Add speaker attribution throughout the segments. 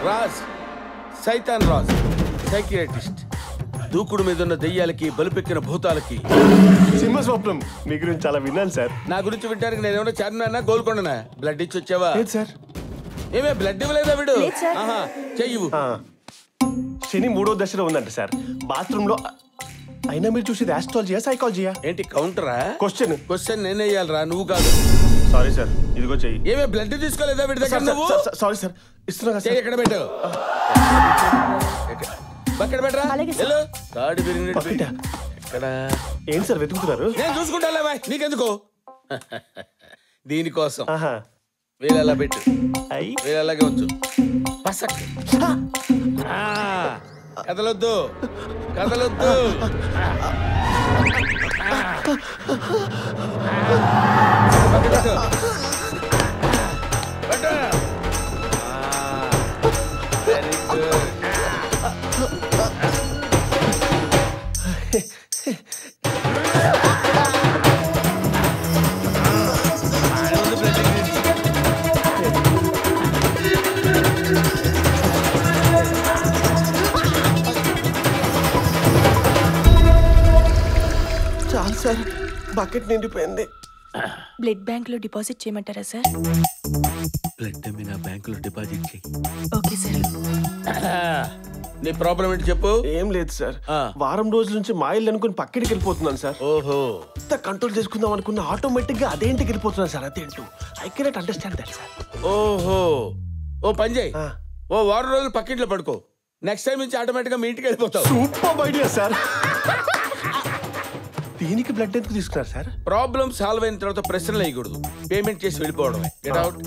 Speaker 1: రాజ్, సైతాన్ రాజ్, సైకియాట్రిస్ట్. దూకుడు మీద ఉన్న దెయ్యాలకి, బలుపెక్కిన భూతాలకి.
Speaker 2: సింహస్వప్నం మీ గురించి చాలా విన్నాను సార్.
Speaker 1: నా గురించి వింటానికి నేనేమన్నా చార్మినార్ గోల్కొండనా? బ్లడ్ ఇచ్చి వచ్చావా?
Speaker 2: లేదు సార్.
Speaker 1: ఏమే బ్లడ్ ఇవ్వలేదా వీడు? చెయ్యు.
Speaker 2: శని 3వ దశలో ఉందంట సార్. బాత్రూమ్ లో. అయినా మీరు చూసేది ఆస్ట్రాలజీయా సైకాలజీయా?
Speaker 1: ఏంటి కౌంటరా? క్వశ్చన్ నేనే వేయాలరా, నువ్వు కాదు.
Speaker 2: సారీ సార్, ఇదిగో చెయ్యి.
Speaker 1: ఏమే బ్లడ్ తీసుకోలేదా వీడి దగ్గర? నువ్వు
Speaker 2: సారీ సార్, ఇస్తున్నా సార్.
Speaker 1: ఎక్కడ పెట్టు, ఎక్కడ పెట్టరా? తాడి పెరిగినట్టు ఎక్కడ?
Speaker 2: ఏంటి సార్ వెతుకుతున్నారు?
Speaker 1: నేను చూసుకుంటా, నీకెందుకు? దీనికోసం వీళ్ళలా పెట్టు, వీళ్ళలాగే వచ్చు. పసక్ కదలొద్దు, కదలొద్దు. Very good.
Speaker 2: చాలు సార్, బకెట్ నిండిపోయింది.
Speaker 3: బ్లడ్ బ్యాంక్ లో డిపాజిట్ చేయమంటారా సార్?
Speaker 1: బ్లడ్ మీ నా బ్యాంకులో డిపాజిట్ చేయి.
Speaker 3: Okay sir.
Speaker 1: నీ ప్రాబ్లం ఏంటి చెప్పు.
Speaker 2: ఏం లేదు సార్, వారం రోజుల నుంచి మా ఇల్లు అనుకుని పక్కడికి వెళ్ళిపోతున్నాను సార్.
Speaker 1: ఓహో,
Speaker 2: కంట్రోల్ చేసుకుందాం అనుకున్న ఆటోమేటిక్ గా అదే ఇంటికి వెళ్ళిపోతున్నాను సార్. అదేంటో I cannot understand that sir.
Speaker 1: ఓహో, ఓ పని చేయి, ఓ వారం రోజులు పక్కింట్లో పడుకో. నెక్స్ట్ టైం నుంచి ఆటోమేటిక్ గా మీ ఇంటికి వెళ్ళిపోతావు.
Speaker 2: Super idea sir. దీనికి బ్లడ్ ఎందుకు తీసుకున్నారు సార్?
Speaker 1: ప్రాబ్లం సాల్వ్ అయిన తర్వాత ప్రశ్నలు వేయకూడదు, పేమెంట్ చేసి వెళ్ళిపోవడమే. Get out.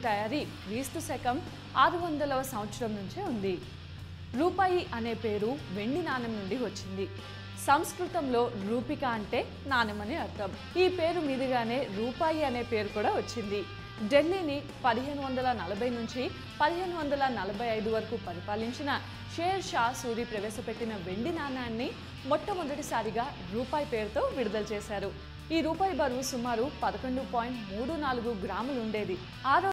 Speaker 4: తయారీ క్రీస్తు శకం 600వ సంవత్సరం నుంచే ఉంది. రూపాయి అనే పేరు వెండి నాణెం నుండి వచ్చింది. సంస్కృతంలో రూపిక అంటే నాణెం అని అర్థం. ఈ పేరు మీదుగానే రూపాయి అనే పేరు కూడా వచ్చింది. ఢిల్లీని 1540 నుంచి 1545 వరకు పరిపాలించిన షేర్ షా సూరి ప్రవేశపెట్టిన వెండి నాణాన్ని మొట్టమొదటిసారిగా రూపాయి పేరుతో విడుదల చేశారు. ఈ రూపాయి బరువు సుమారు 11.34 గ్రాములు ఉండేది.